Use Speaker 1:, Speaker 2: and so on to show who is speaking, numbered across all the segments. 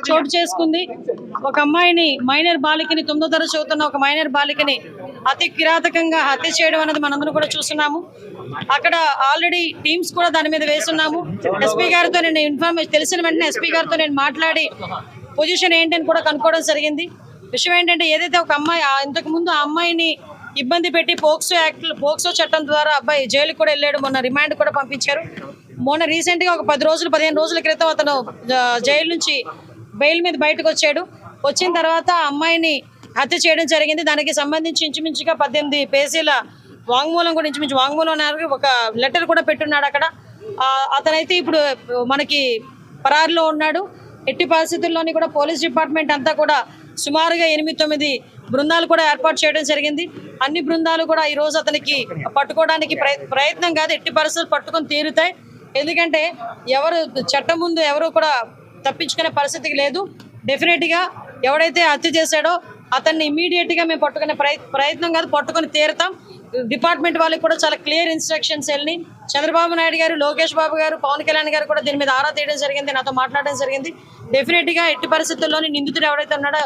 Speaker 1: చోటు చేసుకుంది. ఒక అమ్మాయిని మైనర్ బాలికని 9వ తరగతి చదువుతున్న ఒక మైనర్ బాలికని అతి కిరాతకంగా హత్య చేయడం అనేది మనందరం కూడా చూస్తున్నాము. అక్కడ ఆల్రెడీ టీమ్స్ కూడా దాని మీద వేస్తున్నాము. ఎస్పీ గారితో నేను ఇన్ఫర్మేషన్ తెలిసిన వెంటనే ఎస్పీ గారితో నేను మాట్లాడి పొజిషన్ ఏంటని కూడా కనుక్కోవడం జరిగింది. విషయం ఏంటంటే ఏదైతే ఒక అమ్మాయి ఇంతకు ముందు ఆ అమ్మాయిని ఇబ్బంది పెట్టి పోక్సో చట్టం ద్వారా అబ్బాయి జైలుకి కూడా వెళ్ళాడు. మొన్న రిమాండ్ కూడా పంపించారు. మొన్న రీసెంట్గా ఒక 15 రోజుల క్రితం అతను జైలు నుంచి బెయిల్ మీద బయటకు వచ్చాడు. వచ్చిన తర్వాత ఆ అమ్మాయిని హత్య చేయడం జరిగింది. దానికి సంబంధించి ఇంచుమించుగా 18 పేజీల వాంగ్మూలం కూడా ఇంచుమించు వాంగ్మూలం ఒక లెటర్ కూడా పెట్టున్నాడు అక్కడ. అతనైతే ఇప్పుడు మనకి పరారులో ఉన్నాడు. ఎట్టి పరిస్థితుల్లోని కూడా పోలీస్ డిపార్ట్మెంట్ అంతా కూడా సుమారుగా 8-9 బృందాలు కూడా ఏర్పాటు చేయడం జరిగింది. అన్ని బృందాలు కూడా ఈ రోజు అతనికి పట్టుకోవడానికి ప్రయత్నం కాదు, ఎట్టి పరిస్థితులు పట్టుకొని తీరుతాయి. ఎందుకంటే ఎవరు చట్టం ముందు ఎవరు కూడా తప్పించుకునే పరిస్థితికి లేదు. డెఫినెట్గా ఎవడైతే హత్య చేశాడో అతన్ని ఇమీడియట్గా మేము పట్టుకునే ప్రయత్నం కాదు, పట్టుకొని తీరుతాం. డిపార్ట్మెంట్ వాళ్ళకి కూడా చాలా క్లియర్ ఇన్స్ట్రక్షన్స్ వెళ్ళి చంద్రబాబు నాయుడు గారు, లోకేష్ బాబు గారు, పవన్ కళ్యాణ్ గారు కూడా దీని మీద ఆరా తీయడం జరిగింది, నాతో మాట్లాడడం జరిగింది. డెఫినెట్గా ఎట్టి పరిస్థితుల్లోని నిందితుడు ఎవరైతే ఉన్నాడో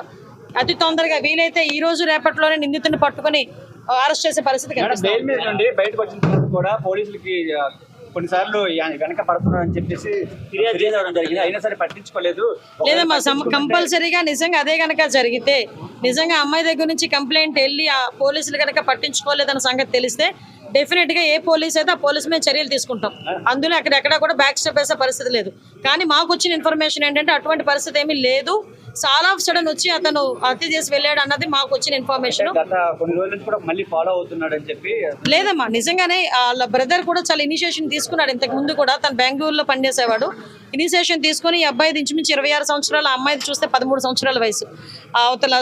Speaker 1: అతి తొందరగా వీలైతే ఈ రోజు రేపట్లోనే నిందితుడిని పట్టుకొని అరెస్ట్ చేసే పరిస్థితి
Speaker 2: కొన్నిసార్లు వెనక పడుతున్నారని చెప్పేసి ఫిర్యాదు చేయడం జరిగింది. అయినా సరే పట్టించుకోలేదు.
Speaker 1: లేదమ్మా, కంపల్సరీగా నిజంగా అదే కనుక జరిగితే, నిజంగా అమ్మాయి దగ్గర నుంచి కంప్లైంట్ వెళ్ళి ఆ పోలీసులు కనుక పట్టించుకోలేదన్న సంగతి తెలిస్తే డెఫినెట్గా ఏ పోలీస్ అయితే ఆ పోలీసు మీద చర్యలు తీసుకుంటాం. అందులో అక్కడెక్కడ కూడా బ్యాక్ స్టెప్ వేసే పరిస్థితి లేదు. కానీ మాకు వచ్చిన ఇన్ఫర్మేషన్ ఏంటంటే అటువంటి పరిస్థితి ఏమీ లేదు. చాలా సడన్ వచ్చి అతను హత్య చేసి వెళ్ళాడు అన్నది మాకు వచ్చిన ఇన్ఫర్మేషన్. లేదమ్మా, నిజంగానే వాళ్ళ బ్రదర్ కూడా చాలా ఇనిషియేషన్ తీసుకున్నాడు. ఇంతకు ముందు కూడా తను బెంగళూరులో పనిచేసేవాడు. ఇనిషియేషన్ తీసుకుని ఈ అబ్బాయి ఇంచుమించి 26 సంవత్సరాలు, ఆ అమ్మాయిది చూస్తే 13 సంవత్సరాల వయసు. అవతల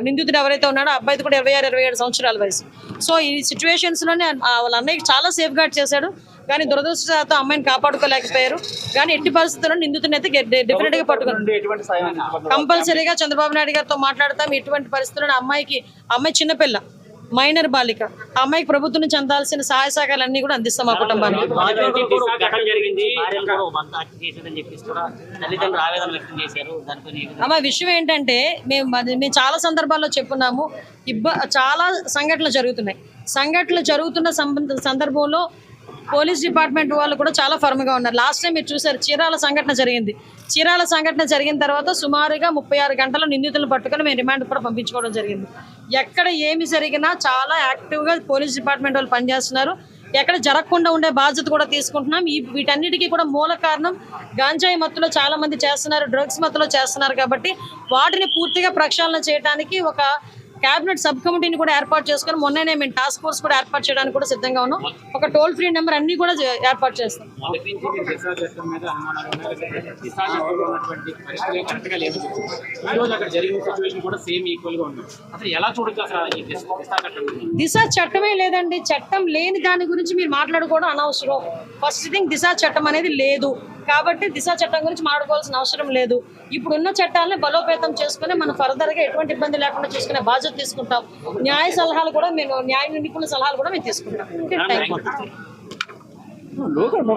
Speaker 1: నిందితుడు ఎవరైతే ఉన్నాడో ఆ అబ్బాయిది కూడా 26-27 సంవత్సరాల వయసు. సో ఈ సిచ్యువేషన్స్లోనే వాళ్ళ అన్నయ్యకి చాలా సేఫ్ గార్డ్ చేశాడు. కానీ దురదృష్టంతో అమ్మాయిని కాపాడుకోలేకపోయారు. కానీ ఎట్టి పరిస్థితుల్లో నిందితుడిని అయితే డెఫినెట్గా పట్టుకున్నారు. కంపల్సరీగా చంద్రబాబు నాయుడు గారితో మాట్లాడతాం. ఎటువంటి పరిస్థితుల్లో అమ్మాయి చిన్నపిల్ల, మైనర్ బాలిక, ఆ అమ్మాయికి ప్రభుత్వం నుంచి అందాల్సిన సహాయ సహకారాలన్నీ కూడా అందిస్తాం మా కుటుంబానికి. అమ్మ విషయం ఏంటంటే మేము చాలా సందర్భాల్లో చెప్పున్నాము. చాలా సంఘటనలు జరుగుతున్న సందర్భంలో పోలీస్ డిపార్ట్మెంట్ వాళ్ళు కూడా చాలా ఫర్మ్గా ఉన్నారు. లాస్ట్ టైం మీరు చూసారు, చీరాల సంఘటన జరిగిన తర్వాత సుమారుగా 36 గంటల నిందితులను పట్టుకొని మేము రిమాండ్ కూడా పంపించుకోవడం జరిగింది. ఎక్కడ ఏమి జరిగినా చాలా యాక్టివ్గా పోలీస్ డిపార్ట్మెంట్ వాళ్ళు పనిచేస్తున్నారు. ఎక్కడ జరగకుండా ఉండే బాధ్యత కూడా తీసుకుంటున్నాం. వీటన్నిటికీ కూడా మూల కారణం గాంజాయి మత్తులో చాలా మంది చేస్తున్నారు, డ్రగ్స్ మత్తులో చేస్తున్నారు. కాబట్టి వాటిని పూర్తిగా ప్రక్షాళన చేయడానికి ఒక క్యాబినెట్ సబ్ కమిటీని కూడా ఏర్పాటు చేసుకుని మొన్ననే మేము టాస్క్ ఫోర్స్ కూడా ఏర్పాటు చేయడానికి కూడా సిద్ధంగా ఉన్నాం. ఒక టోల్ ఫ్రీ నెంబర్ అన్ని కూడా ఏర్పాటు చేస్తాం. దిశ చట్టమే లేదండి. చట్టం లేని దాని గురించి మీరు మాట్లాడుకోవడం అనవసరం. ఫస్ట్ థింగ్, దిశ చట్టం అనేది లేదు కాబట్టి దిశ చట్టం గురించి మాట్లాడుకోవాల్సిన అవసరం లేదు. ఇప్పుడున్న చట్టాలను బలోపేతం చేసుకుని మనం ఫర్దర్గా ఎటువంటి ఇబ్బంది లేకుండా చూసుకునే బాధ్యత తీసుకుంటాం. న్యాయ నిపుణుల సలహాలు కూడా మేము తీసుకుంటాం.